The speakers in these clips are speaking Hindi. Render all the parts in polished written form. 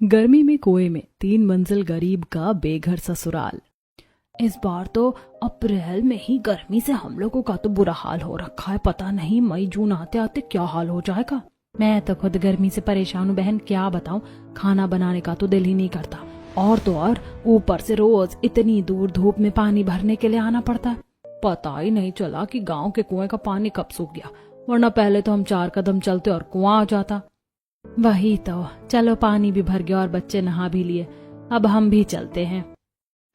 गर्मी में कुएं में 3 मंजिल गरीब का बेघर ससुराल। इस बार तो अप्रैल में ही गर्मी से हम लोगों का तो बुरा हाल हो रखा है। पता नहीं मई जून आते आते क्या हाल हो जाएगा। मैं तो खुद गर्मी से परेशान हूँ बहन, क्या बताऊँ। खाना बनाने का तो दिल ही नहीं करता, और तो और ऊपर से रोज इतनी दूर धूप में पानी भरने के लिए आना पड़ता है। पता ही नहीं चला कि गांव के कुएं का पानी कब सूख गया, वरना पहले तो हम 4 कदम चलते और कुआं आ जाता। वही तो, चलो पानी भी भर गया और बच्चे नहा भी लिए, अब हम भी चलते हैं।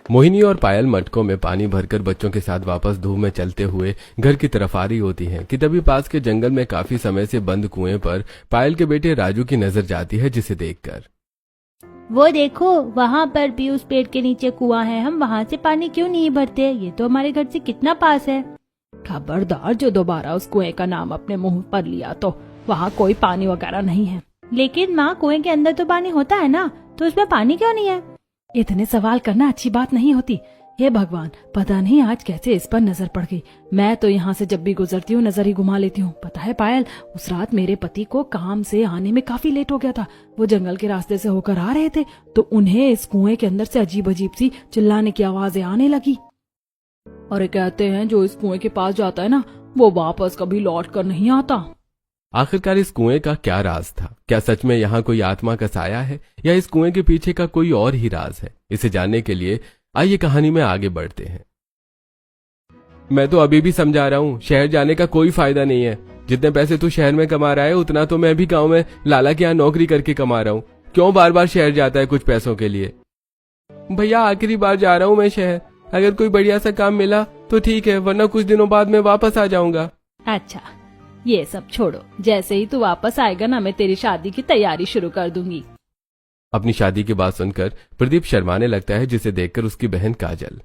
मोहिनी और पायल मटकों में पानी भरकर बच्चों के साथ वापस धूप में चलते हुए घर की तरफ आ रही होती हैं कि तभी पास के जंगल में काफी समय से बंद कुएं पर पायल के बेटे राजू की नजर जाती है, जिसे देखकर वो देखो, वहाँ पर भी उस पेड़ के नीचे कुआं है। हम वहाँ से पानी क्यों नहीं भरते? ये तो हमारे घर से कितना पास है। खबरदार, जो दोबारा उस कुएं का नाम अपने मुंह पर लिया तो वहाँ कोई पानी वगैरह नहीं है। लेकिन माँ, कुएं के अंदर तो पानी होता है ना, तो उसमें पानी क्यों नहीं है? इतने सवाल करना अच्छी बात नहीं होती। हे भगवान, पता नहीं आज कैसे इस पर नजर पड़ गई। मैं तो यहाँ से जब भी गुजरती हूँ नजर ही घुमा लेती हूँ। पता है पायल, उस रात मेरे पति को काम से आने में काफी लेट हो गया था। वो जंगल के रास्ते से होकर आ रहे थे तो उन्हें इस कुएं के अंदर से अजीब अजीब सी चिल्लाने की आवाजें आने लगी। और कहते हैं जो इस कुएं के पास जाता है ना, वो वापस कभी लौट कर नहीं आता। आखिरकार इस कुएं का क्या राज था? क्या सच में यहाँ कोई आत्मा का साया है, या इस कुएं के पीछे का कोई और ही राज है? इसे जानने के लिए आइए कहानी में आगे बढ़ते हैं। मैं तो अभी भी समझा रहा हूँ, शहर जाने का कोई फायदा नहीं है। जितने पैसे तू शहर में कमा रहा है उतना तो मैं भी गांव में लाला के यहाँ नौकरी करके कमा रहा हूँ। क्यों बार बार शहर जाता है कुछ पैसों के लिए? भैया आखिरी बार जा रहा हूँ मैं शहर, अगर कोई बढ़िया सा काम मिला तो ठीक है, वरना कुछ दिनों बाद मैं वापस आ जाऊंगा। अच्छा, ये सब छोड़ो, जैसे ही तू वापस आएगा ना, मैं तेरी शादी की तैयारी शुरू कर दूंगी। अपनी शादी की बात सुनकर प्रदीप शर्माने लगता है, जिसे देखकर उसकी बहन काजल,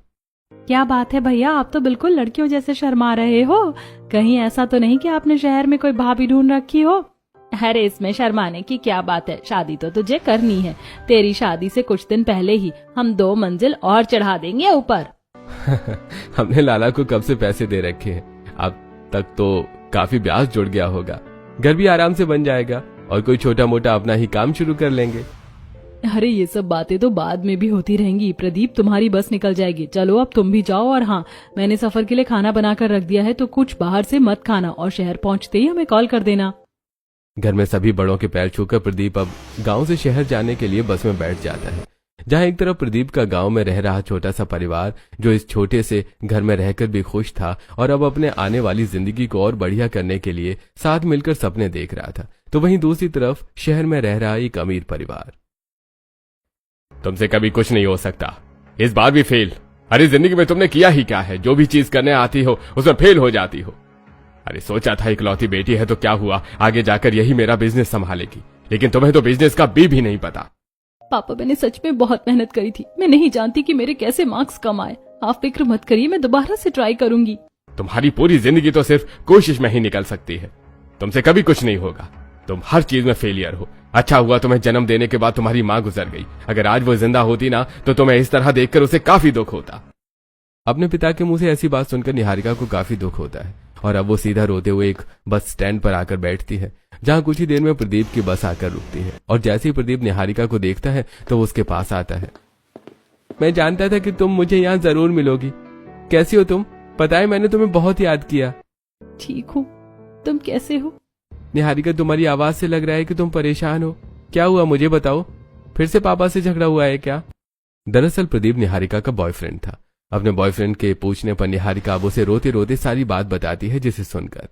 क्या बात है भैया, आप तो बिल्कुल लड़कियों जैसे शर्मा रहे हो। कहीं ऐसा तो नहीं कि आपने शहर में कोई भाभी ढूंढ रखी हो? अरे इसमें शर्माने की क्या बात है, शादी तो तुझे करनी है। तेरी शादी से कुछ दिन पहले ही हम 2 मंजिल और चढ़ा देंगे ऊपर। हमने लाला को कब से पैसे दे रखे हैं, अब तक तो काफी ब्याज जुड़ गया होगा। घर भी आराम से बन जाएगा और कोई छोटा मोटा अपना ही काम शुरू कर लेंगे। अरे ये सब बातें तो बाद में भी होती रहेंगी प्रदीप, तुम्हारी बस निकल जाएगी। चलो अब तुम भी जाओ, और हाँ, मैंने सफर के लिए खाना बनाकर रख दिया है, तो कुछ बाहर से मत खाना और शहर पहुंचते ही हमें कॉल कर देना। घर में सभी बड़ों के पैर छूकर प्रदीप अब गांव से शहर जाने के लिए बस में बैठ जाता है, जहां एक तरफ प्रदीप का गांव में रह रहा छोटा सा परिवार, जो इस छोटे से घर में रहकर भी खुश था और अब अपने आने वाली जिंदगी को और बढ़िया करने के लिए साथ मिलकर सपने देख रहा था, तो वहीं दूसरी तरफ शहर में रह रहा एक अमीर परिवार। तुमसे कभी कुछ नहीं हो सकता, इस बार भी फेल। अरे जिंदगी में तुमने किया ही क्या है? जो भी चीज करने आती हो उसमें फेल हो जाती हो। अरे सोचा था इकलौती बेटी है तो क्या हुआ, आगे जाकर यही मेरा बिजनेस संभालेगी, लेकिन तुम्हें तो बिजनेस का बी भी नहीं पता। पापा, मैंने सच में बहुत मेहनत करी थी। मैं नहीं जानती कि मेरे कैसे मार्क्स कम आए। आप फिक्र मत करिए, मैं दोबारा से ट्राई करूंगी। तुम्हारी पूरी जिंदगी तो सिर्फ कोशिश में ही निकल सकती है, तुमसे कभी कुछ नहीं होगा। तुम हर चीज में फेलियर हो। अच्छा हुआ तुम्हें जन्म देने के बाद तुम्हारी माँ गुजर गई, अगर आज वो जिंदा होती ना तो तुम्हें इस तरह देखकर उसे काफी दुख होता। अपने पिता के मुंह से ऐसी बात सुनकर निहारिका को काफी दुख होता है, और अब वो सीधा रोते हुए एक बस स्टैंड पर आकर बैठती है, जहां कुछ ही देर में प्रदीप की बस आकर रुकती है। और जैसे ही प्रदीप निहारिका को देखता है तो वो उसके पास आता है। मैं जानता था कि तुम मुझे यहाँ जरूर मिलोगी। कैसी हो तुम? पता है मैंने तुम्हें बहुत याद किया। ठीक हूँ, तुम कैसे हो? निहारिका, तुम्हारी आवाज से लग रहा है कि तुम परेशान हो। क्या हुआ मुझे बताओ, फिर से पापा से झगड़ा हुआ है क्या? दरअसल प्रदीप निहारिका का बॉयफ्रेंड था। अपने बॉयफ्रेंड के पूछने पर निहारिका अब उसे रोते रोते सारी बात बताती है, जिसे सुनकर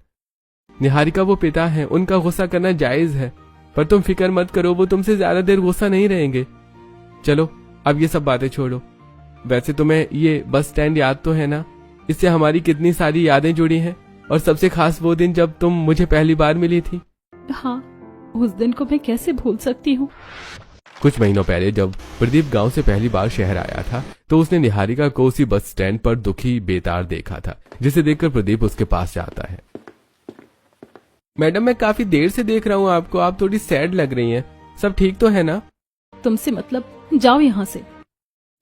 निहारिका, वो पिता हैं, उनका गुस्सा करना जायज है, पर तुम फिक्र मत करो, वो तुमसे ज्यादा देर गुस्सा नहीं रहेंगे। चलो अब ये सब बातें छोड़ो। वैसे तुम्हें ये बस स्टैंड याद तो है ना? इससे हमारी कितनी सारी यादें जुड़ी हैं, और सबसे खास वो दिन जब तुम मुझे पहली बार मिली थी। हाँ, उस दिन को मैं कैसे भूल सकती हूँ। कुछ महीनों पहले जब प्रदीप गांव से पहली बार शहर आया था तो उसने निहारिका को उसी बस स्टैंड पर दुखी बेतार देखा था, जिसे देखकर प्रदीप उसके पास जाता है। मैडम, मैं काफी देर से देख रहा हूँ आपको, आप थोड़ी सैड लग रही हैं, सब ठीक तो है ना? तुमसे मतलब, जाओ यहाँ से।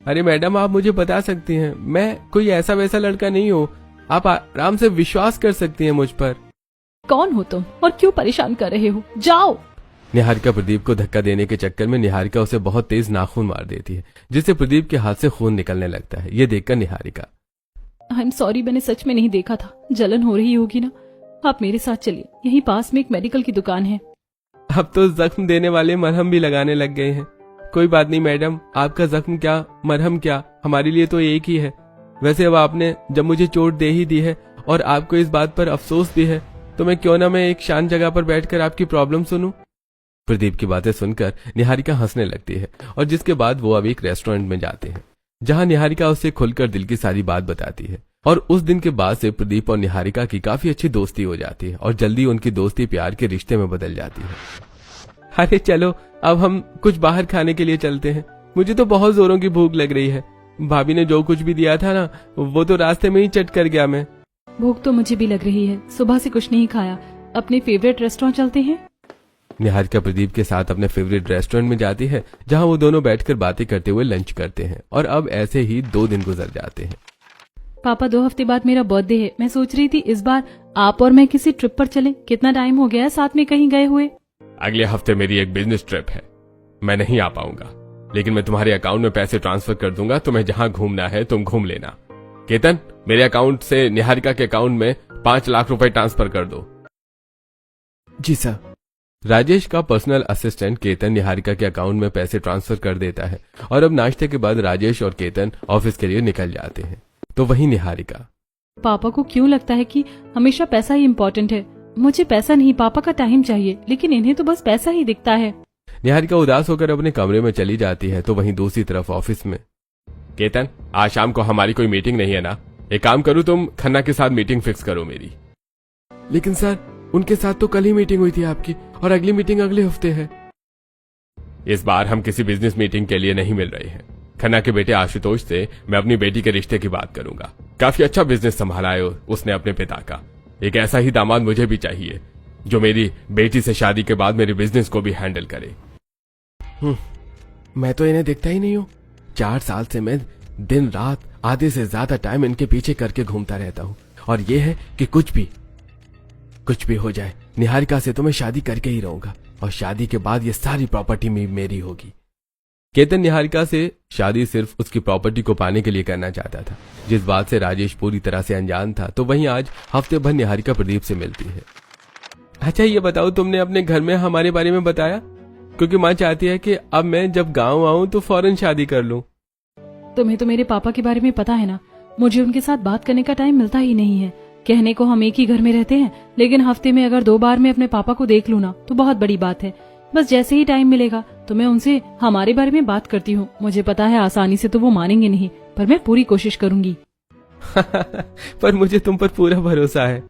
अरे मैडम, आप मुझे बता सकती हैं, मैं कोई ऐसा वैसा लड़का नहीं हूँ, आप आराम से विश्वास कर सकती हैं मुझ पर। कौन हो तुम और क्यों परेशान कर रहे हो? जाओ। निहारिका प्रदीप को धक्का देने के चक्कर में निहारिका उसे बहुत तेज नाखून मार देती है, जिससे प्रदीप के हाथ से खून निकलने लगता है। ये देखकर निहारिका, आई एम सॉरी, मैंने सच में नहीं देखा था। जलन हो रही होगी ना, आप मेरे साथ चलिए, यहीं पास में एक मेडिकल की दुकान है। अब तो जख्म देने वाले मरहम भी लगाने लग गए हैं। कोई बात नहीं मैडम, आपका जख्म क्या मरहम क्या, हमारे लिए तो एक ही है। वैसे अब आपने जब मुझे चोट दे ही दी है और आपको इस बात पर अफसोस भी है, तो मैं क्यों ना मैं एक शांत जगह पर बैठकर आपकी प्रॉब्लम सुनूं। प्रदीप की बातें सुनकर निहारिका हंसने लगती है और जिसके बाद वो अब एक रेस्टोरेंट में जाते हैं, जहां निहारिका उससे खुलकर दिल की सारी बात बताती है। और उस दिन के बाद से प्रदीप और निहारिका की काफी अच्छी दोस्ती हो जाती है और जल्दी उनकी दोस्ती प्यार के रिश्ते में बदल जाती है। अरे चलो अब हम कुछ बाहर खाने के लिए चलते हैं, मुझे तो बहुत जोरों की भूख लग रही है। भाभी ने जो कुछ भी दिया था ना, वो तो रास्ते में ही चट कर गया मैं। भूख तो मुझे भी लग रही है, सुबह से कुछ नहीं खाया। अपने फेवरेट रेस्टोरेंट चलते हैं। निहारिका प्रदीप के साथ अपने फेवरेट रेस्टोरेंट में जाती है, जहां वो दोनों बैठकर बातें करते हुए लंच करते हैं। और अब ऐसे ही 2 दिन गुजर जाते हैं। पापा 2 हफ्ते बाद मेरा बर्थडे है, मैं सोच रही थी इस बार आप और मैं किसी ट्रिप पर चलें। कितना टाइम हो गया है साथ में कहीं गए हुए। अगले हफ्ते मेरी एक बिजनेस ट्रिप है, मैं नहीं आ पाऊंगा, लेकिन मैं तुम्हारे अकाउंट में पैसे ट्रांसफर कर दूंगा, तुम्हें जहां घूमना है तुम घूम लेना। केतन, मेरे अकाउंट से निहारिका के अकाउंट में 5 लाख रुपए ट्रांसफर कर दो। जी सर। राजेश का पर्सनल असिस्टेंट केतन निहारिका के अकाउंट में पैसे ट्रांसफर कर देता है और अब नाश्ते के बाद राजेश और केतन ऑफिस के लिए निकल जाते हैं। तो वहीं निहारिका, पापा को क्यों लगता है कि हमेशा पैसा ही इम्पोर्टेंट है। मुझे पैसा नहीं, पापा का टाइम चाहिए, लेकिन इन्हें तो बस पैसा ही दिखता है। निहारिका उदास होकर अपने कमरे में चली जाती है। तो वहीं दूसरी तरफ ऑफिस में, केतन, आज शाम को हमारी कोई मीटिंग नहीं है ना? एक काम करो, तुम खन्ना के साथ मीटिंग फिक्स करो मेरी। लेकिन सर, उनके साथ तो कल ही मीटिंग हुई थी आपकी, और अगली मीटिंग अगले हफ्ते है। इस बार हम किसी बिजनेस मीटिंग के लिए नहीं मिल रहे हैं। खन्ना के बेटे आशुतोष से मैं अपनी बेटी के रिश्ते की बात करूंगा। काफी अच्छा बिजनेस संभाला है उसने अपने पिता का। एक ऐसा ही दामाद मुझे भी चाहिए जो मेरी बेटी से शादी के बाद मेरे बिजनेस को भी हैंडल करे। मैं तो इन्हें देखता ही नहीं हूँ। 4 साल से मैं दिन रात आधे से ज्यादा टाइम इनके पीछे करके घूमता रहता हूँ, और ये है कि कुछ भी हो जाए, निहारिका से तो मैं शादी करके ही रहूंगा, और शादी के बाद ये सारी प्रॉपर्टी मेरी होगी। केतन निहारिका से शादी सिर्फ उसकी प्रॉपर्टी को पाने के लिए करना चाहता था, जिस बात से राजेश पूरी तरह से अनजान था। तो वहीं आज हफ्ते भर निहारिका प्रदीप से मिलती है। अच्छा ये बताओ, तुमने अपने घर में हमारे बारे में बताया? क्योंकि माँ चाहती है कि अब मैं जब गाँव आऊं तो फौरन शादी कर लूं। तुम्हें तो मेरे पापा के बारे में पता है ना, मुझे उनके साथ बात करने का टाइम मिलता ही नहीं है। कहने को हम एक ही घर में रहते हैं, लेकिन हफ्ते में अगर 2 बार मैं अपने पापा को देख लूं ना तो बहुत बड़ी बात है। बस जैसे ही टाइम मिलेगा तो मैं उनसे हमारे बारे में बात करती हूँ। मुझे पता है आसानी से तो वो मानेंगे नहीं, पर मैं पूरी कोशिश करूंगी। पर मुझे तुम पर पूरा भरोसा है।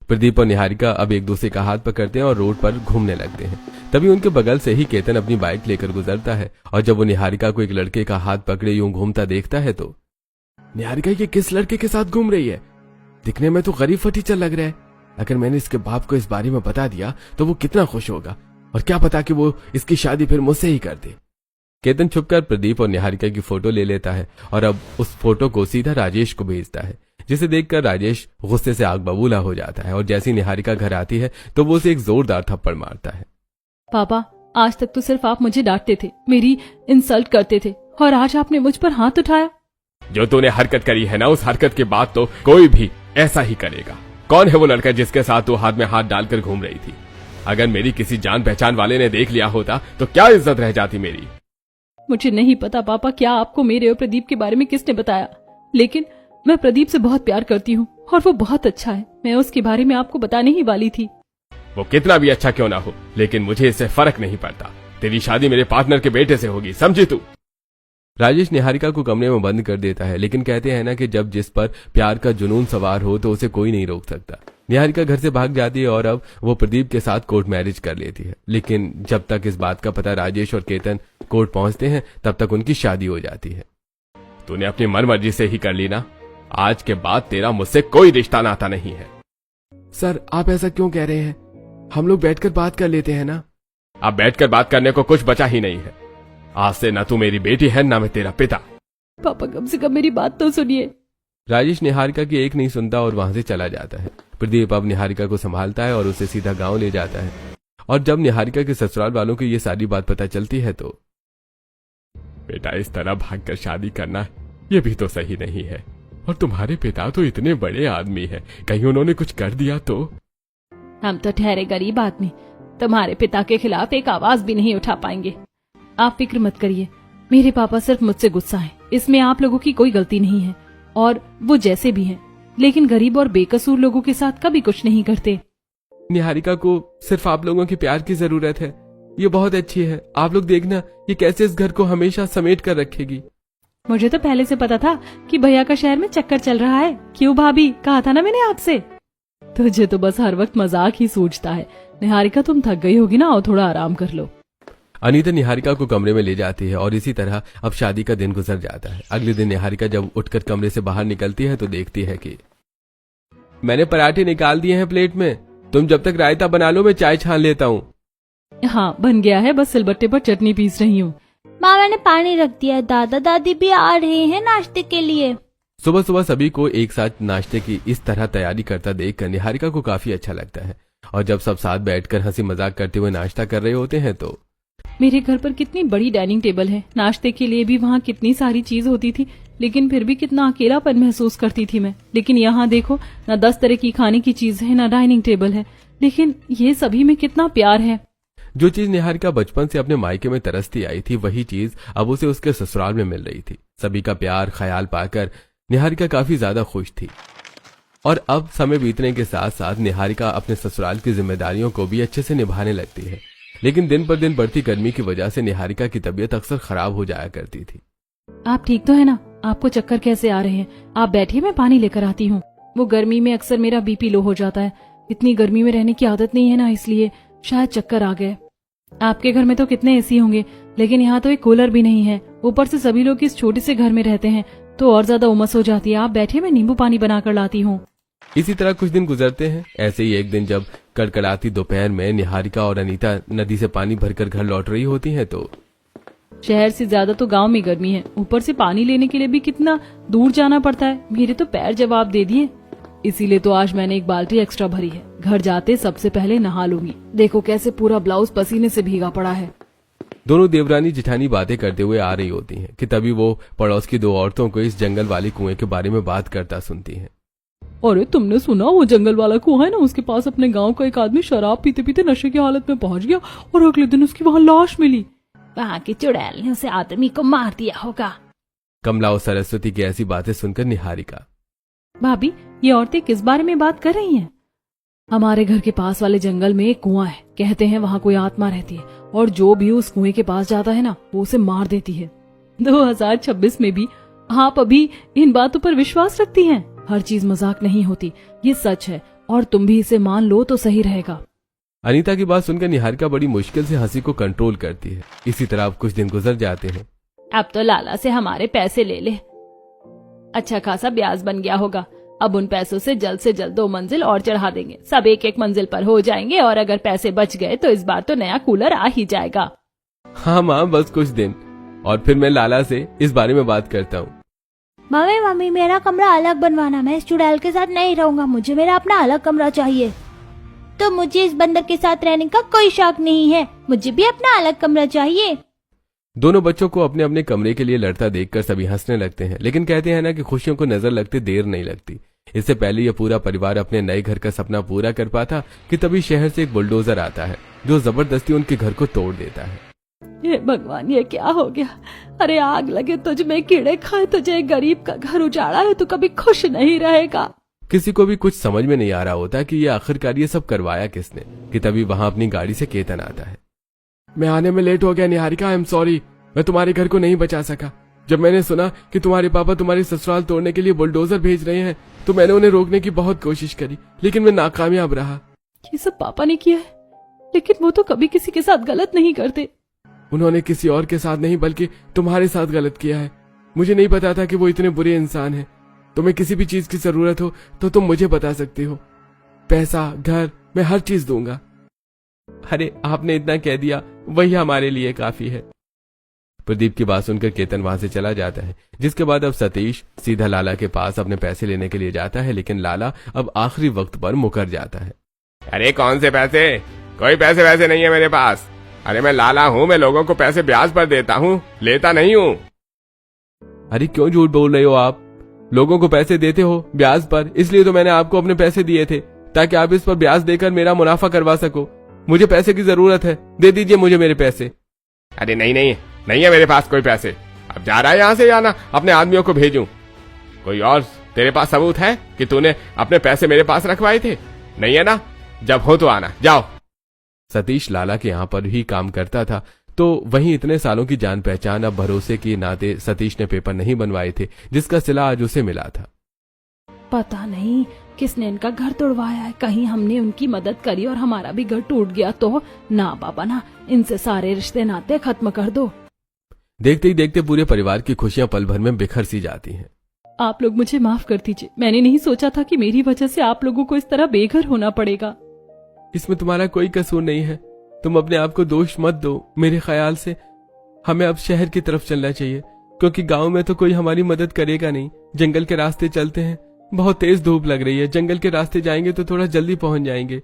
प्रदीप और निहारिका अब एक दूसरे का हाथ पकड़ते हैं और रोड पर घूमने लगते हैं। तभी उनके बगल से ही केतन अपनी बाइक लेकर गुजरता है, और जब वो निहारिका को एक लड़के का हाथ पकड़े यूं घूमता देखता है तो, निहारिका ये किस लड़के के साथ घूम रही है? दिखने में तो गरीब फटीचर लग रहा है। अगर मैंने इसके बाप को इस बारे में बता दिया तो वो कितना खुश होगा, और क्या पता कि वो इसकी शादी फिर मुझसे ही कर दे। केतन छुपकर प्रदीप और निहारिका की फोटो ले लेता है और अब उस फोटो को सीधा राजेश को भेजता है, जिसे देखकर राजेश गुस्से से आग बबूला हो जाता है। और जैसी निहारिका घर आती है तो वो उसे एक जोरदार थप्पड़ मारता है। पापा, आज तक तो सिर्फ आप मुझे डांटते थे, मेरी इंसल्ट करते थे, और आज आपने मुझ पर हाथ उठाया। जो तूने हरकत करी है ना, उस हरकत के बाद तो कोई भी ऐसा ही करेगा। कौन है वो लड़का जिसके साथ तू हाथ में हाथ डालकर घूम रही थी? अगर मेरी किसी जान पहचान वाले ने देख लिया होता तो क्या इज्जत रह जाती मेरी। मुझे नहीं पता पापा, क्या आपको मेरे और प्रदीप के बारे में किसने बताया, लेकिन मैं प्रदीप से बहुत प्यार करती हूँ और वो बहुत अच्छा है। मैं उसके बारे में आपको बताने ही वाली थी। वो कितना भी अच्छा क्यों ना हो, लेकिन मुझे इससे फर्क नहीं पड़ता। तेरी शादी मेरे पार्टनर के बेटे से होगी, समझी तू? राजेश निहारिका को कमरे में बंद कर देता है, लेकिन कहते हैं ना कि जब जिस पर प्यार का जुनून सवार हो तो उसे कोई नहीं रोक सकता। निहारिका घर से भाग जाती है और अब वो प्रदीप के साथ कोर्ट मैरिज कर लेती है। लेकिन जब तक इस बात का पता राजेश और केतन कोर्ट पहुंचते हैं, तब तक उनकी शादी हो जाती है। तूने अपनी मनमर्जी से ही कर ली ना, आज के बाद तेरा मुझसे कोई रिश्ता नाता नहीं है। सर, आप ऐसा क्यों कह रहे हैं? हम लोग बैठकर बात कर लेते हैं ना। अब बैठकर बात करने को कुछ बचा ही नहीं है। आज से ना तू मेरी बेटी है, ना मैं तेरा पिता। पापा, कम से कम मेरी बात तो सुनिए। राजेश निहारिका की एक नहीं सुनता और वहां से चला जाता है। प्रदीप अब निहारिका को संभालता है और उसे सीधा गांव ले जाता है। और जब निहारिका के ससुराल वालों को ये सारी बात पता चलती है तो बेटा, इस तरह भागकर शादी करना ये भी तो सही नहीं है। और तुम्हारे पिता तो इतने बड़े आदमी हैं, कहीं उन्होंने कुछ कर दिया तो? हम तो ठहरे गरीब आदमी, तुम्हारे पिता के खिलाफ एक आवाज भी नहीं उठा पाएंगे। आप फिक्र मत करिए, मेरे पापा सिर्फ मुझसे गुस्सा है, इसमें आप लोगों की कोई गलती नहीं है। और वो जैसे भी हैं, लेकिन गरीब और बेकसूर लोगों के साथ कभी कुछ नहीं करते। निहारिका को सिर्फ आप लोगों के प्यार की जरूरत है। ये बहुत अच्छी है, आप लोग देखना ये कैसे इस घर को हमेशा समेट कर रखेगी। मुझे तो पहले से पता था कि भैया का शहर में चक्कर चल रहा है। क्यों भाभी, कहा था ना मैंने आपसे। तुझे तो बस हर वक्त मजाक ही सूझता है। निहारिका, तुम थक गई होगी ना, और थोड़ा आराम कर लो। अनीता निहारिका को कमरे में ले जाती है और इसी तरह अब शादी का दिन गुजर जाता है। अगले दिन निहारिका जब उठकर कमरे से बाहर निकलती है तो देखती है कि मैंने पराठे निकाल दिए हैं प्लेट में, तुम जब तक रायता बना लो, मैं चाय छान लेता हूँ। हाँ, बन गया है, बस सिलबट्टे पर चटनी पीस रही हूँ। माँ, मैंने पानी रख दिया है, दादा दादी भी आ रहे हैं नाश्ते के लिए। सुबह सुबह सभी को एक साथ नाश्ते की इस तरह तैयारी करता देखकर निहारिका को काफी अच्छा लगता है। और जब सब साथ बैठकर हंसी मजाक करते हुए नाश्ता कर रहे होते हैं तो मेरे घर पर कितनी बड़ी डाइनिंग टेबल है, नाश्ते के लिए भी वहाँ कितनी सारी चीज होती थी, लेकिन फिर भी कितना अकेलापन महसूस करती थी मैं। लेकिन यहाँ देखो, न 10 तरह की खाने की चीज है, न डाइनिंग टेबल है, लेकिन ये सभी में कितना प्यार है। जो चीज निहारिका बचपन से अपने मायके में तरसती आई थी, वही चीज अब उसे उसके ससुराल में मिल रही थी। सभी का प्यार ख्याल पाकर निहारिका काफी ज्यादा खुश थी। और अब समय बीतने के साथ साथ निहारिका अपने ससुराल की जिम्मेदारियों को भी अच्छे से निभाने लगती है। लेकिन दिन पर दिन बढ़ती गर्मी की वजह से निहारिका की तबीयत अक्सर खराब हो जाया करती थी। आप ठीक तो है ना? आपको चक्कर कैसे आ रहे हैं? आप बैठिए, मैं पानी लेकर आती हूँ। वो गर्मी में अक्सर मेरा बीपी लो हो जाता है। इतनी गर्मी में रहने की आदत नहीं है ना, इसलिए शायद चक्कर आ गए। आपके घर में तो कितने एसी होंगे, लेकिन यहाँ तो एक कूलर भी नहीं है। ऊपर से सभी लोग इस छोटे से घर में रहते हैं तो और ज्यादा उमस हो जाती है। आप बैठिए, मैं नींबू पानी बनाकर लाती हूँ। इसी तरह कुछ दिन गुजरते हैं। ऐसे ही एक दिन जब कड़कड़ाती दोपहर में निहारिका और अनीता नदी से पानी भरकर घर लौट रही होती हैं तो शहर से ज्यादा तो गांव में गर्मी है, ऊपर से पानी लेने के लिए भी कितना दूर जाना पड़ता है। मेरे तो पैर जवाब दे दिए, इसीलिए तो आज मैंने एक बाल्टी एक्स्ट्रा भरी है। घर जाते सबसे पहले नहा लूंगी। देखो कैसे पूरा ब्लाउज पसीने से भीगा पड़ा है। दोनों देवरानी जिठानी बातें करते हुए आ रही होती हैं कि तभी वो पड़ोस की दो औरतों को इस जंगल वाले कुएं के बारे में बात करता सुनती हैं। अरे तुमने सुना, वो जंगल वाला कुआं है ना, उसके पास अपने गांव का एक आदमी शराब पीते पीते नशे की हालत में पहुंच गया और अगले दिन उसकी वहां लाश मिली। वहां की चुड़ैल ने उसे आदमी को मार दिया होगा। कमला और सरस्वती की ऐसी बातें सुनकर निहारिका, भाभी, ये औरतें किस बारे में बात कर रही हैं? हमारे घर के पास वाले जंगल में एक कुआं है, कहते हैं वहां कोई आत्मा रहती है और जो भी उस कुएं के पास जाता है ना, वो उसे मार देती है। 2026 में भी आप अभी इन बातों पर विश्वास रखती हैं? हर चीज मजाक नहीं होती, ये सच है और तुम भी इसे मान लो तो सही रहेगा। अनीता की बात सुनकर निहारिका बड़ी मुश्किल से हंसी को कंट्रोल करती है। इसी तरह अब कुछ दिन गुजर जाते हैं। अब तो लाला से हमारे पैसे ले ले, अच्छा खासा ब्याज बन गया होगा। अब उन पैसों से जल्द 2 मंजिल और चढ़ा देंगे, सब एक मंजिल पर हो जाएंगे। और अगर पैसे बच गए तो इस बार तो नया कूलर आ ही जाएगा। हाँ माँ, बस कुछ दिन और फिर मैं लाला से इस बारे में बात करता हूँ। मम्मी, मेरा कमरा अलग बनवाना। मैं इस चुड़ैल के साथ नहीं रहूंगा, मुझे मेरा अपना अलग कमरा चाहिए। तो मुझे इस बंदर के साथ रहने का कोई शौक नहीं है, मुझे भी अपना अलग कमरा चाहिए। दोनों बच्चों को अपने अपने कमरे के लिए लड़ता देखकर सभी हंसने लगते हैं। लेकिन कहते हैं ना कि खुशियों को नजर लगते देर नहीं लगती। इससे पहले यह पूरा परिवार अपने नए घर का सपना पूरा कर पाता कि तभी शहर से एक बुलडोजर आता है जो जबरदस्ती उनके घर को तोड़ देता है। ये भगवान, ये क्या हो गया? अरे आग लगे तुझ में, कीड़े खाए तुझे, गरीब का घर उजाड़ा है, तू कभी खुश नहीं रहेगा। किसी को भी कुछ समझ में नहीं आ रहा होता कि ये आखिरकार ये सब करवाया किसने कि तभी वहां अपनी गाड़ी से केतन आता है। मैं आने में लेट हो गया निहारिका, आई एम सॉरी। मैं तुम्हारे घर को नहीं बचा सका। जब मैंने सुना कि तुम्हारे पापा तुम्हारे ससुराल तोड़ने के लिए बुलडोजर भेज रहे हैं तो मैंने उन्हें रोकने की बहुत कोशिश करी, लेकिन मैं नाकामयाब रहा। ये सब पापा ने किया है, लेकिन वो तो कभी किसी के साथ गलत नहीं करते। उन्होंने किसी और के साथ नहीं बल्कि तुम्हारे साथ गलत किया है। मुझे नहीं पता था कि वो इतने बुरे इंसान हैं। तुम्हें किसी भी चीज की जरूरत हो तो तुम मुझे बता सकते हो। पैसा, घर, मैं हर चीज दूंगा। अरे आपने इतना कह दिया, वही हमारे लिए काफी है। प्रदीप की बात सुनकर केतन वहां से चला जाता है, जिसके बाद अब सतीश सीधा लाला के पास अपने पैसे लेने के लिए जाता है। लेकिन लाला अब आखिरी वक्त पर मुकर जाता है। अरे कौन से पैसे? कोई पैसे वैसे नहीं है मेरे पास। अरे मैं लाला हूँ, मैं लोगों को पैसे ब्याज पर देता हूँ, लेता नहीं हूँ। अरे क्यों झूठ बोल रहे हो आप? लोगों को पैसे देते हो ब्याज पर, इसलिए तो मैंने आपको अपने पैसे दिए थे ताकि आप इस पर ब्याज देकर मेरा मुनाफा करवा सको। मुझे पैसे की जरूरत है, दे दीजिए मुझे मेरे पैसे। अरे नहीं नहीं, नहीं है मेरे पास कोई पैसे। अब जा रहा है यहाँ से या ना अपने आदमियों को भेजूं? कोई और तेरे पास सबूत है कि तूने अपने पैसे मेरे पास रखवाए थे? नहीं है ना? जब हो तो आना, जाओ। सतीश लाला के यहाँ पर ही काम करता था, तो वहीं इतने सालों की जान पहचान, अब भरोसे के नाते सतीश ने पेपर नहीं बनवाए थे जिसका सिला आज उसे मिला था। पता नहीं किसने इनका घर तोड़वाया है, कहीं हमने उनकी मदद करी और हमारा भी घर टूट गया तो। ना बाबा ना, इनसे सारे रिश्ते नाते खत्म कर दो। देखते ही देखते पूरे परिवार की खुशियां पल भर में बिखर सी जाती हैं। आप लोग मुझे माफ कर दीजिए, मैंने नहीं सोचा था कि मेरी वजह से आप लोगों को इस तरह बेघर होना पड़ेगा। इसमें तुम्हारा कोई कसूर नहीं है, तुम अपने आप को दोष मत दो। मेरे ख्याल से हमें अब शहर की तरफ चलना चाहिए, क्योंकि गांव में तो कोई हमारी मदद करेगा नहीं। जंगल के रास्ते चलते हैं, बहुत तेज धूप लग रही है, जंगल के रास्ते जाएंगे तो थोड़ा जल्दी पहुंच जाएंगे।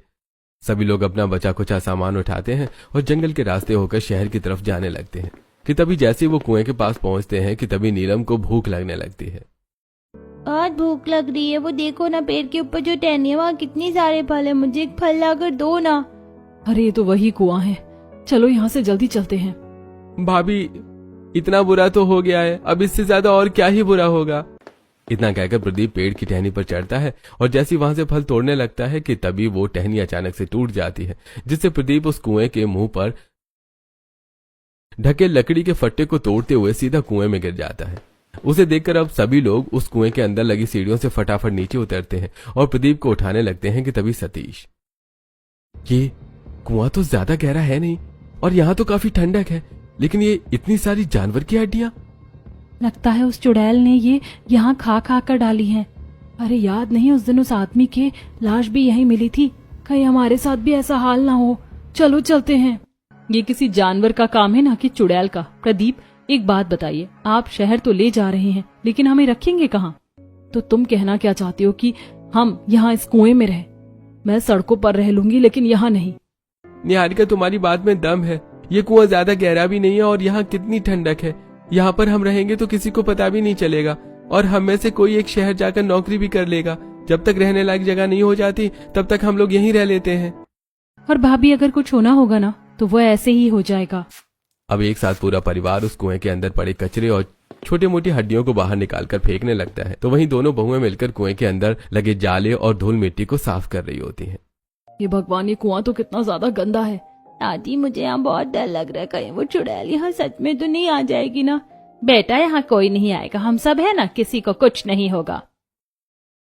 सभी लोग अपना बचा कुचा सामान उठाते हैं और जंगल के रास्ते होकर शहर की तरफ जाने लगते हैं कि तभी जैसे वो कुएं के पास पहुंचते हैं कि तभी नीलम को भूख लगने लगती है। आज भूख लग रही है, वो देखो ना पेड़ के ऊपर जो टहनी है, वहाँ कितनी सारे फल है, मुझे एक फल लाकर दो ना। अरे ये तो वही कुआं है, चलो यहाँ से जल्दी चलते हैं। भाभी इतना बुरा तो हो गया है, अब इससे ज्यादा और क्या ही बुरा होगा। इतना कहकर प्रदीप पेड़ की टहनी पर चढ़ता है और जैसे वहां से फल तोड़ने लगता है कि तभी वो टहनी अचानक से टूट जाती है, जिससे प्रदीप उस कुएं के मुंह पर ढके लकड़ी के फट्टे को तोड़ते हुए सीधा कुएं में गिर जाता है। उसे देखकर अब सभी लोग उस कुएं के अंदर लगी सीढ़ियों से फटाफट नीचे उतरते हैं और प्रदीप को उठाने लगते हैं कि तभी सतीश, ये कुआं तो ज्यादा गहरा है नहीं और यहाँ तो काफी ठंडक है, लेकिन ये इतनी सारी जानवर की हड्डियां, लगता है उस चुड़ैल ने ये यहाँ खा खा कर डाली हैं। अरे याद नहीं, उस दिन उस आदमी की लाश भी यहीं मिली थी, कहीं हमारे साथ भी ऐसा हाल ना हो। चलो चलते हैं। ये किसी जानवर का काम है ना कि चुड़ैल का। प्रदीप एक बात बताइए, आप शहर तो ले जा रहे हैं लेकिन हमें रखेंगे कहाँ? तो तुम कहना क्या चाहते हो कि हम यहाँ इस कुएं में रहे? मैं सड़कों पर रह लूंगी लेकिन यहाँ नहीं। निहारिका तुम्हारी बात में दम है, ये कुआं ज्यादा गहरा भी नहीं है और यहाँ कितनी ठंडक है। यहाँ पर हम रहेंगे तो किसी को पता भी नहीं चलेगा और हम में से कोई एक शहर जाकर नौकरी भी कर लेगा। जब तक रहने लायक जगह नहीं हो जाती तब तक हम लोग यहीं रह लेते हैं। और भाभी अगर कुछ होना होगा ना तो वो ऐसे ही हो जाएगा। अब एक साथ पूरा परिवार उस कुएं के अंदर पड़े कचरे और छोटी मोटी हड्डियों को बाहर निकालकर फेंकने लगता है, तो वहीं दोनों बहुएं मिलकर कुएं के अंदर लगे जाले और धूल मिट्टी को साफ कर रही होती हैं। ये भगवान, ये कुआं तो कितना ज्यादा गंदा है। दादी मुझे यहाँ बहुत डर लग रहा है, कहीं वो चुड़ैल यहाँ सच में तो नहीं आ जाएगी ना? बेटा यहाँ कोई नहीं आएगा, हम सब है ना, किसी को कुछ नहीं होगा।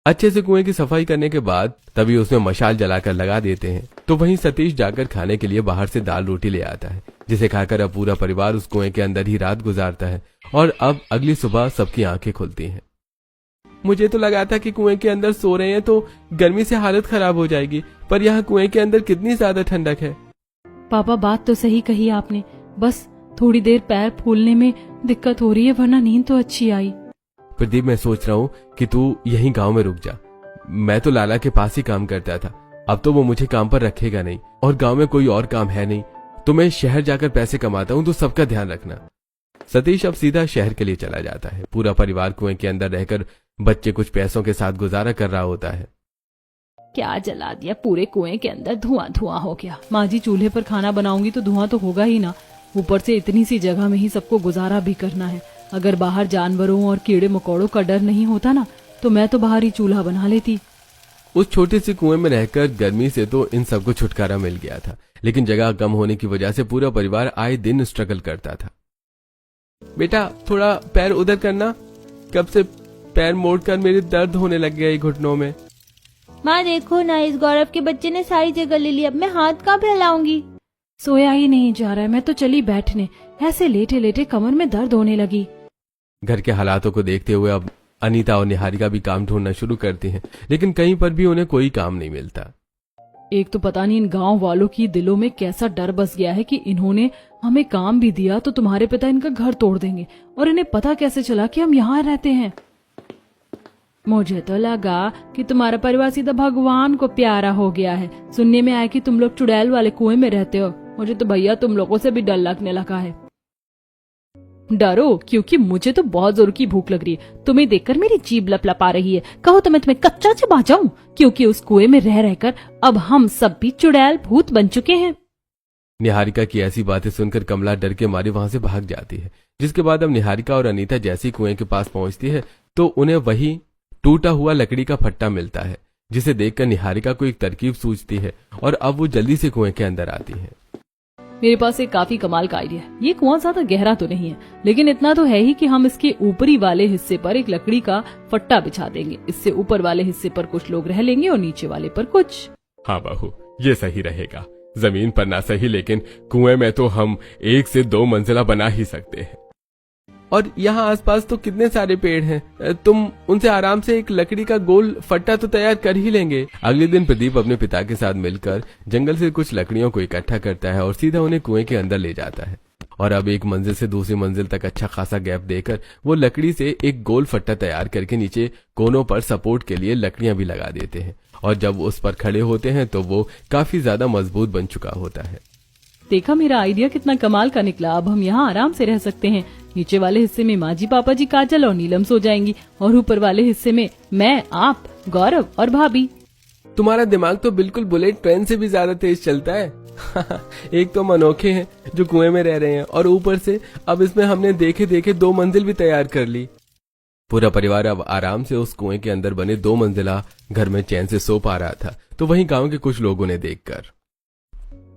अच्छे से कुएं की सफाई करने के बाद तभी उसमें मशाल जलाकर लगा देते हैं, तो वहीं सतीश जाकर खाने के लिए बाहर से दाल रोटी ले आता है, जिसे खाकर अब पूरा परिवार उस कुएं के अंदर ही रात गुजारता है। और अब अगली सुबह सबकी आंखें खुलती हैं। मुझे तो लगा था कि कुएं के अंदर सो रहे हैं तो गर्मी से हालत खराब हो जाएगी, पर यहाँ कुएं के अंदर कितनी ज्यादा ठंडक है। पापा बात तो सही कही आपने, बस थोड़ी देर पैर फूलने में दिक्कत हो रही है, वरना नींद तो अच्छी आई। प्रदीप मैं सोच रहा हूँ कि तू यहीं गांव में रुक जा। मैं तो लाला के पास ही काम करता था, अब तो वो मुझे काम पर रखेगा नहीं और गांव में कोई और काम है नहीं, तो मैं शहर जाकर पैसे कमाता हूँ, तो सबका ध्यान रखना। सतीश अब सीधा शहर के लिए चला जाता है। पूरा परिवार कुएं के अंदर रहकर बच्चे कुछ पैसों के साथ गुजारा कर रहा होता है। क्या जला दिया, पूरे कुएं के अंदर धुआं धुआं हो गया। माँ जी चूल्हे पर खाना बनाऊंगी तो धुआं तो होगा ही ना, ऊपर से इतनी सी जगह में ही सबको गुजारा भी करना है। अगर बाहर जानवरों और कीड़े मकोड़ों का डर नहीं होता ना तो मैं तो बाहर ही चूल्हा बना लेती। उस छोटे से कुएं में रहकर गर्मी से तो इन सबको छुटकारा मिल गया था, लेकिन जगह कम होने की वजह से पूरा परिवार आए दिन स्ट्रगल करता था। बेटा थोड़ा पैर उधर करना, कब से पैर मोड़कर मेरे दर्द होने लग गया घुटनों में। माँ देखो ना, इस गौरव के बच्चे ने सारी जगह ले ली, अब मैं हाथ कहाँ फैलाऊंगी? सोया ही नहीं जा रहा है, मैं तो चली बैठने, ऐसे लेटे लेटे कमर में दर्द होने लगी। घर के हालातों को देखते हुए अब अनीता और निहारिका भी काम ढूंढना शुरू करती हैं, लेकिन कहीं पर भी उन्हें कोई काम नहीं मिलता। एक तो पता नहीं इन गांव वालों की दिलों में कैसा डर बस गया है कि इन्होंने हमें काम भी दिया तो तुम्हारे पिता इनका घर तोड़ देंगे, और इन्हें पता कैसे चला कि हम यहाँ रहते हैं? मुझे तो लगा कि तुम्हारा परिवार सीधा भगवान को प्यारा हो गया है। सुनने में आया कि तुम लोग चुड़ैल वाले कुएं में रहते हो। मुझे तो भैया तुम लोगों से भी डर लगने लगा है। डरो, क्योंकि मुझे तो बहुत जोर की भूख लग रही है। तुम्हें देखकर मेरी जीभ लपलपा रही है। कहो तो मैं तुम्हें कच्चा चबा जाऊं, क्योंकि उस कुएं में रह रहकर अब हम सब भी चुड़ैल भूत बन चुके हैं। निहारिका की ऐसी बातें सुनकर कमला डर के मारे वहां से भाग जाती है। जिसके बाद अब निहारिका और अनीता जैसी कुएं के पास पहुंचती है तो उन्हें वही टूटा हुआ लकड़ी का फट्टा मिलता है, जिसे देखकर निहारिका को एक तरकीब सूझती है और अब वो जल्दी से कुएं के अंदर आती है। मेरे पास एक काफी कमाल का आइडिया है। ये कुआं ज्यादा गहरा तो नहीं है, लेकिन इतना तो है ही कि हम इसके ऊपरी वाले हिस्से पर एक लकड़ी का फट्टा बिछा देंगे। इससे ऊपर वाले हिस्से पर कुछ लोग रह लेंगे और नीचे वाले पर कुछ। हाँ बहू, ये सही रहेगा। जमीन पर ना सही, लेकिन कुएं में तो हम 1 से 2 मंजिला बना ही सकते हैं। और यहाँ आसपास तो कितने सारे पेड़ हैं, तुम उनसे आराम से एक लकड़ी का गोल फट्टा तो तैयार कर ही लेंगे। अगले दिन प्रदीप अपने पिता के साथ मिलकर जंगल से कुछ लकड़ियों को इकट्ठा करता है और सीधा उन्हें कुएं के अंदर ले जाता है। और अब एक मंजिल से दूसरी मंजिल तक अच्छा खासा गैप देकर वो लकड़ी से एक गोल फट्टा तैयार करके नीचे कोनों पर सपोर्ट के लिए लकड़ियां भी लगा देते हैं। और जब उस पर खड़े होते हैं तो वो काफी ज्यादा मजबूत बन चुका होता है। देखा मेरा आइडिया कितना कमाल का निकला। अब हम यहाँ आराम से रह सकते हैं। नीचे वाले हिस्से में माँ जी, पापा जी, काजल और नीलम सो जाएंगी और ऊपर वाले हिस्से में मैं, आप, गौरव और भाभी। तुम्हारा दिमाग तो बिल्कुल बुलेट ट्रेन से भी ज्यादा तेज चलता है। एक तो हम अनोखे हैं जो कुएं में रह रहे हैं और ऊपर से अब इसमें हमने देखे देखे 2 मंजिल भी तैयार कर ली। पूरा परिवार अब आराम से उस कुएं के अंदर बने 2 मंजिला घर में चैन से सो पा रहा था। तो वहीं गांव के कुछ लोगों ने देखकर,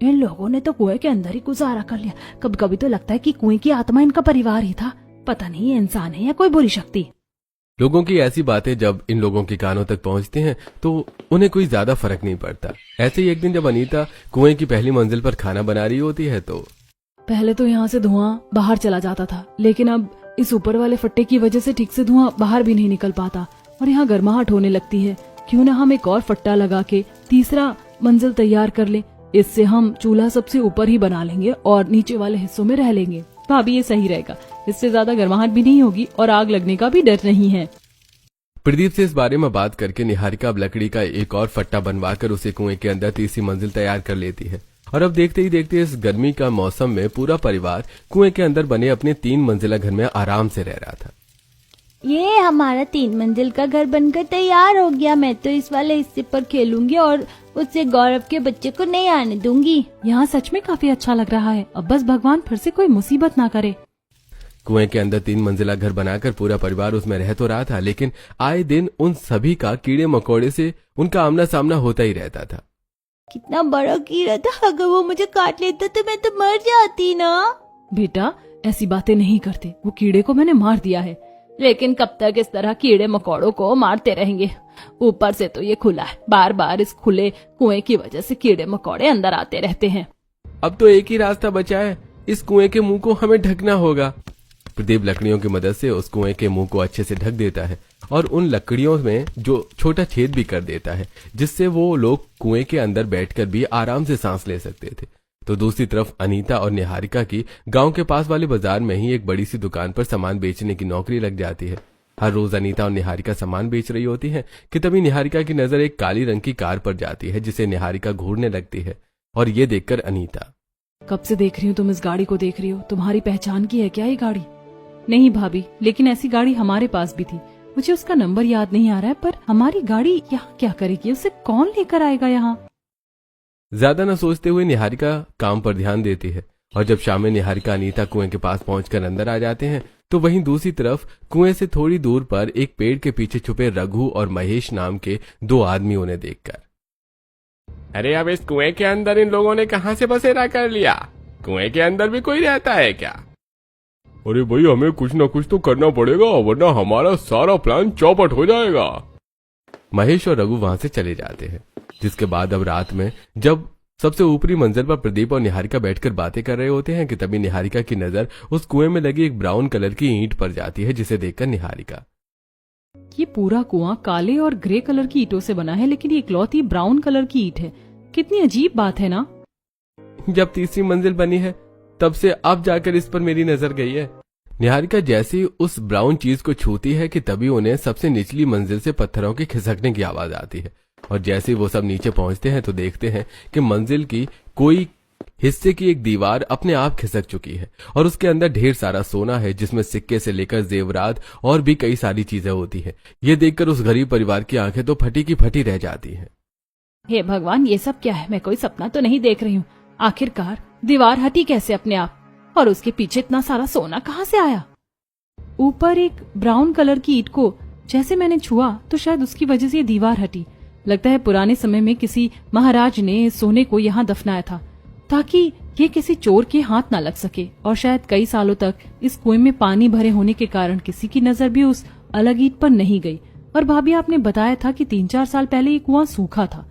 इन लोगों ने तो कुएं के अंदर ही गुजारा कर लिया। कभी कभी तो लगता है कि कुएं की आत्मा इनका परिवार ही था। पता नहीं ये इंसान है या कोई बुरी शक्ति। लोगों की ऐसी बातें जब इन लोगों के कानों तक पहुंचती हैं तो उन्हें कोई ज्यादा फर्क नहीं पड़ता। ऐसे ही एक दिन जब अनीता कुएं की पहली मंजिल पर खाना बना रही होती है तो पहले तो यहाँ से धुआं बाहर चला जाता था, लेकिन अब इस ऊपर वाले फट्टे की वजह से ठीक से धुआं बाहर भी नहीं निकल पाता और यहाँ गर्माहट होने लगती है। क्यों ना हम एक और फट्टा लगा के तीसरा मंजिल तैयार कर ले। इससे हम चूल्हा सबसे ऊपर ही बना लेंगे और नीचे वाले हिस्सों में रह लेंगे। भाभी ये सही रहेगा, इससे ज्यादा गर्माहट भी नहीं होगी और आग लगने का भी डर नहीं है। प्रदीप से इस बारे में बात करके निहारिका अब लकड़ी का एक और फट्टा बनवाकर उसे कुएं के अंदर तीसरी मंजिल तैयार कर लेती है। और अब देखते ही देखते इस गर्मी का मौसम में पूरा परिवार कुएं के अंदर बने अपने 3 मंजिला घर में आराम से रह रहा था। ये हमारा 3 मंजिल का घर बनकर तैयार हो गया। मैं तो इस वाले हिस्से पर खेलूंगी और उससे गौरव के बच्चे को नहीं आने दूंगी। यहाँ सच में काफी अच्छा लग रहा है। अब बस भगवान फिर से कोई मुसीबत ना करे। कुएं के अंदर 3 मंजिला घर बनाकर पूरा परिवार उसमें रह तो रहा था, लेकिन आए दिन उन सभी का कीड़े मकोड़े से उनका आमना सामना होता ही रहता था। कितना बड़ा कीड़ा था, अगर वो मुझे काट लेता तो मैं तो मर जाती ना। बेटा ऐसी बातें नहीं करते, वो कीड़े को मैंने मार दिया है। लेकिन कब तक इस तरह कीड़े मकोड़ों को मारते रहेंगे? ऊपर से तो ये खुला है, बार बार इस खुले कुएं की वजह से कीड़े मकोड़े अंदर आते रहते हैं। अब तो एक ही रास्ता बचा है, इस कुएं के मुंह को हमें ढकना होगा। प्रदीप लकड़ियों की मदद से उस कुएं के मुंह को अच्छे से ढक देता है और उन लकड़ियों में जो छोटा छेद भी कर देता है, जिससे वो लोग कुएं के अंदर बैठकर भी आराम से सांस ले सकते थे। तो दूसरी तरफ अनीता और निहारिका की गांव के पास वाले बाजार में ही एक बड़ी सी दुकान पर सामान बेचने की नौकरी लग जाती है। हर रोज अनीता और निहारिका सामान बेच रही होती हैं कि तभी निहारिका की नजर एक काली रंग की कार पर जाती है, जिसे निहारिका घूरने लगती है। और ये देखकर अनीता, कब से देख रही हूँ तुम इस गाड़ी को देख रही हो, तुम्हारी पहचान की है क्या ये गाड़ी? नहीं भाभी, लेकिन ऐसी गाड़ी हमारे पास भी थी। मुझे उसका नंबर याद नहीं आ रहा है, पर हमारी गाड़ी यहाँ क्या करेगी? उसे कौन लेकर आएगा यहाँ? ज्यादा न सोचते हुए निहारिका काम पर ध्यान देती है। और जब शाम में निहारिका अनीता कुएं के पास पहुंचकर अंदर आ जाते हैं तो वहीं दूसरी तरफ कुएं से थोड़ी दूर पर एक पेड़ के पीछे छुपे रघु और महेश नाम के 2 आदमी उन्हें देखकर, अरे अब इस कुएं के अंदर इन लोगों ने कहां से बसेरा कर लिया? कुएं के अंदर भी कोई रहता है क्या? अरे भाई, हमें कुछ ना कुछ तो करना पड़ेगा, वरना हमारा सारा प्लान चौपट हो जाएगा। महेश और रघु वहां से चले जाते हैं। जिसके बाद अब रात में जब सबसे ऊपरी मंजिल पर प्रदीप और निहारिका बैठकर बातें कर रहे होते हैं कि तभी निहारिका की नजर उस कुएं में लगी एक ब्राउन कलर की ईंट पर जाती है, जिसे देखकर निहारिका, ये पूरा कुआं काले और ग्रे कलर की ईंटों से बना है, लेकिन ये इकलौती ब्राउन कलर की ईंट है। कितनी अजीब बात है ना? जब तीसरी मंजिल बनी है तब से अब जाकर इस पर मेरी नजर गई है। निहारिका जैसे ही उस ब्राउन चीज को छूती है कि तभी उन्हें सबसे निचली मंजिल से पत्थरों के खिसकने की आवाज आती है। और जैसे ही वो सब नीचे पहुंचते हैं तो देखते हैं कि मंजिल की कोई हिस्से की एक दीवार अपने आप खिसक चुकी है और उसके अंदर ढेर सारा सोना है, जिसमें सिक्के से लेकर जेवरात और भी कई सारी चीजें होती है। ये देखकर उस गरीब परिवार की आंखें तो फटी की फटी रह जाती हैं। हे भगवान, ये सब क्या है? मैं कोई सपना तो नहीं देख रही हूँ। आखिरकार दीवार हटी कैसे अपने आप, और उसके पीछे इतना सारा सोना कहाँ से आया? ऊपर एक ब्राउन कलर की ईंट को जैसे मैंने छुआ तो शायद उसकी वजह से ये दीवार हटी। लगता है पुराने समय में किसी महाराज ने सोने को यहाँ दफनाया था ताकि ये किसी चोर के हाथ ना लग सके। और शायद कई सालों तक इस कुएं में पानी भरे होने के कारण किसी की नजर भी उस अलग ईंट पर नहीं गई। और भाभी, आपने बताया था कि 3-4 साल पहले ये कुआं सूखा था,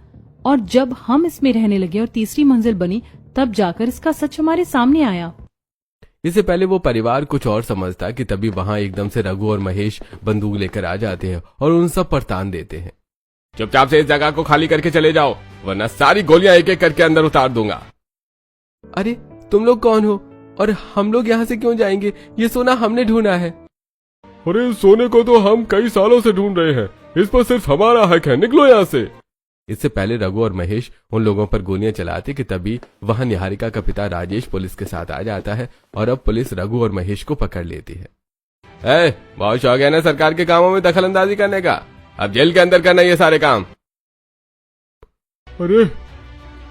और जब हम इसमें रहने लगे और तीसरी मंजिल बनी तब जाकर इसका सच हमारे सामने आया। इससे पहले वो परिवार कुछ और समझता कि तभी वहां एकदम से रघु और महेश बंदूक लेकर आ जाते हैं और उन सब पर तान देते हैं। चुपचाप से इस जगह को खाली करके चले जाओ, वरना सारी गोलियां एक एक करके अंदर उतार दूंगा। अरे तुम लोग कौन हो और हम लोग यहाँ से क्यों जाएंगे? ये सोना हमने ढूंढा है। अरे सोने को तो हम कई सालों से ढूंढ रहे हैं, इस पर सिर्फ हमारा हक है, निकलो यहाँ से। इससे पहले रघु और महेश उन लोगों पर गोलियां चलाते कि तभी वहां निहारिका का पिता राजेश पुलिस के साथ आ जाता है और अब पुलिस रघु और महेश को पकड़ लेती है। बहुत शौक है ना सरकार के कामों में दखल अंदाजी करने का, अब जेल के अंदर करना ये सारे काम। अरे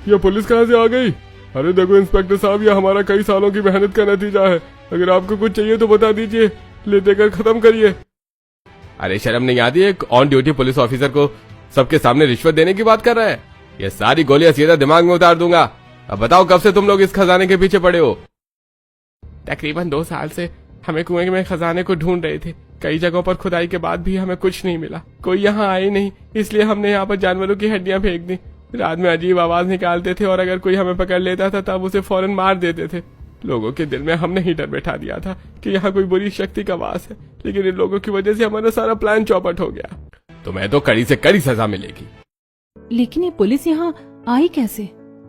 ये पुलिस कहाँ से आ गई? अरे देखो इंस्पेक्टर साहब, ये हमारा कई सालों की मेहनत का नतीजा है। अगर आपको कुछ चाहिए तो बता दीजिए, ले देकर खत्म करिए। अरे शर्म नहीं आती एक ऑन ड्यूटी पुलिस ऑफिसर को सबके सामने रिश्वत देने की बात कर रहा है? ये सारी गोलियां सीधा दिमाग में उतार दूंगा। अब बताओ कब से तुम लोग इस खजाने के पीछे पड़े हो? तकरीबन 2 साल से हमें कुएं में खजाने को ढूंढ रहे थे। कई जगहों पर खुदाई के बाद भी हमें कुछ नहीं मिला। कोई यहाँ आए नहीं, इसलिए हमने यहाँ पर जानवरों की हड्डियां फेंक दी। रात में अजीब आवाज निकालते थे और अगर कोई हमें पकड़ लेता था तब उसे फौरन मार देते थे। लोगों के दिल में हमने ही डर बैठा दिया था कि यहाँ कोई बुरी शक्ति का वास है, लेकिन इन लोगों की वजह से हमारा सारा प्लान चौपट हो गया। तुम्हें तो कड़ी से कड़ी सजा मिलेगी। लेकिन ये पुलिस यहाँ आई कैसे?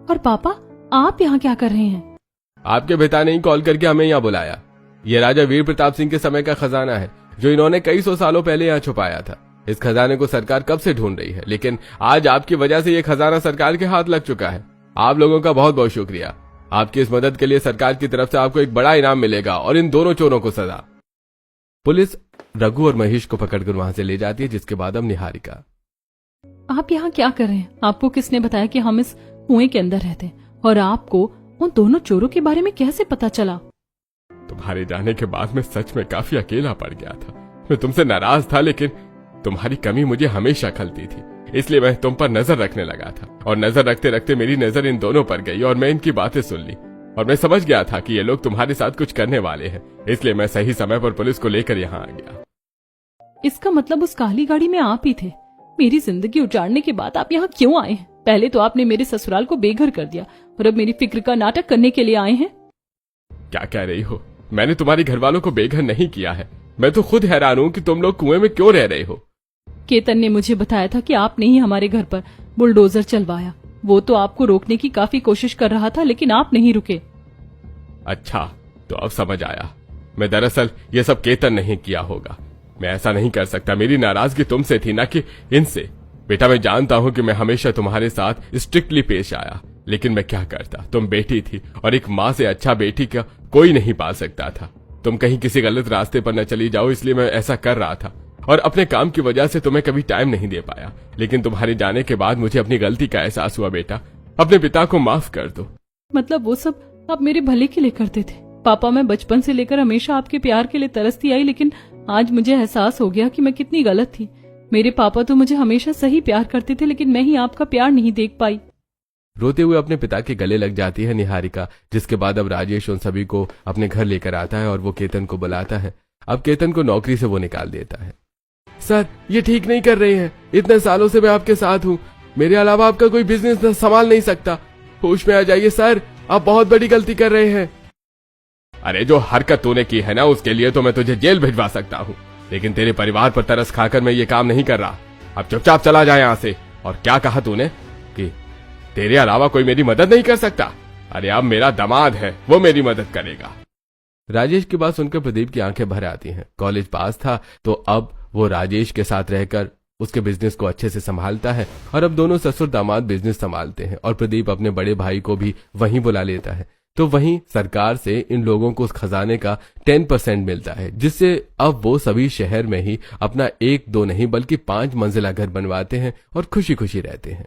और पापा, आप यहाँ क्या कर रहे हैं? आपके पिता ने ही कॉल करके हमें यहाँ बुलाया। ये राजा वीर प्रताप सिंह के समय का खजाना है जो इन्होंने कई 100 सालों पहले यहाँ छुपाया था। इस खजाने को सरकार कब से ढूंढ रही है, लेकिन आज आपकी वजह से ये खजाना सरकार के हाथ लग चुका है। आप लोगों का बहुत बहुत शुक्रिया। आपकी इस मदद के लिए सरकार की तरफ से आपको एक बड़ा इनाम मिलेगा और इन दोनों चोरों को सजा। पुलिस रघु और महेश को पकड़कर वहां से ले जाती है, जिसके बाद अब निहारिका। आप यहाँ क्या कर रहे हैं? आपको किसने बताया कि हम इस कुएं के अंदर रहते हैं? और आपको उन दोनों चोरों के बारे में कैसे पता चला? तुम्हारे जाने के बाद मैं सच में काफी अकेला पड़ गया था। मैं तुमसे नाराज था, लेकिन तुम्हारी कमी मुझे हमेशा खलती थी, इसलिए मैं तुम पर नजर रखने लगा था। और नजर रखते रखते मेरी नजर इन दोनों पर गई और मैं इनकी बातें सुन ली और मैं समझ गया था कि ये लोग तुम्हारे साथ कुछ करने वाले हैं। इसलिए मैं सही समय पर पुलिस को लेकर यहाँ आ गया। इसका मतलब उस काली गाड़ी में आप ही थे। मेरी जिंदगी उजाड़ने के बाद आप यहाँ क्यों आए हैं? पहले तो आपने मेरे ससुराल को बेघर कर दिया और अब मेरी फिक्र का नाटक करने के लिए आए हैं। क्या कह रही हो? मैंने तुम्हारे घर वालों को बेघर नहीं किया है। मैं तो खुद हैरान हूँ कि तुम लोग कुएं में क्यों रह रहे हो। केतन ने मुझे बताया था कि आपने ही हमारे घर पर बुलडोजर चलवाया। वो तो आपको रोकने की काफी कोशिश कर रहा था, लेकिन आप नहीं रुके। अच्छा, तो अब समझ आया। मैं दरअसल ये सब केतन नहीं किया होगा। मैं ऐसा नहीं कर सकता। मेरी नाराजगी तुमसे थी, ना कि इनसे। बेटा, मैं जानता हूँ कि मैं हमेशा तुम्हारे साथ स्ट्रिक्टली पेश आया, लेकिन मैं क्या करता। तुम बेटी थी और एक माँ से अच्छा बेटी का कोई नहीं पाल सकता था। तुम कहीं किसी गलत रास्ते पर न चली जाओ, इसलिए मैं ऐसा कर रहा था और अपने काम की वजह से तुम्हें कभी टाइम नहीं दे पाया। लेकिन तुम्हारे जाने के बाद मुझे अपनी गलती का एहसास हुआ। बेटा, अपने पिता को माफ कर दो। मतलब वो सब आप मेरे भले के लिए करते थे? पापा, मैं बचपन से लेकर हमेशा आपके प्यार के लिए तरसती आई, लेकिन आज मुझे एहसास हो गया कि मैं कितनी गलत थी। मेरे पापा तो मुझे हमेशा सही प्यार करते थे, लेकिन मैं ही आपका प्यार नहीं देख पाई। रोते हुए अपने पिता के गले लग जाती है निहारिका, जिसके बाद अब राजेश उन सभी को अपने घर लेकर आता है और वो केतन को बुलाता है। अब केतन को नौकरी से वो निकाल देता है। सर, ये ठीक नहीं कर रहे हैं। इतने सालों से मैं आपके साथ हूँ। मेरे अलावा आपका कोई बिजनेस संभाल नहीं सकता। होश में आ जाइए सर, आप बहुत बड़ी गलती कर रहे हैं। अरे जो हरकत तूने की है ना, उसके लिए तो मैं तुझे जेल भिजवा सकता हूँ, लेकिन तेरे परिवार पर तरस खाकर मैं ये काम नहीं कर रहा। अब चुपचाप चला जाए यहाँ से। और क्या कहा तूने कि तेरे अलावा कोई मेरी मदद नहीं कर सकता? अरे अब मेरा दामाद है, वो मेरी मदद करेगा। राजेश की बात सुनकर प्रदीप की आंखें भर आती हैं। कॉलेज पास था तो अब वो राजेश के साथ रहकर उसके बिजनेस को अच्छे से संभालता है और अब दोनों ससुर दामाद बिजनेस संभालते हैं और प्रदीप अपने बड़े भाई को भी वहीं बुला लेता है। तो वहीं सरकार से इन लोगों को उस खजाने का 10% मिलता है, जिससे अब वो सभी शहर में ही अपना 1-2 नहीं बल्कि 5 मंजिला घर बनवाते हैं और खुशी खुशी रहते हैं।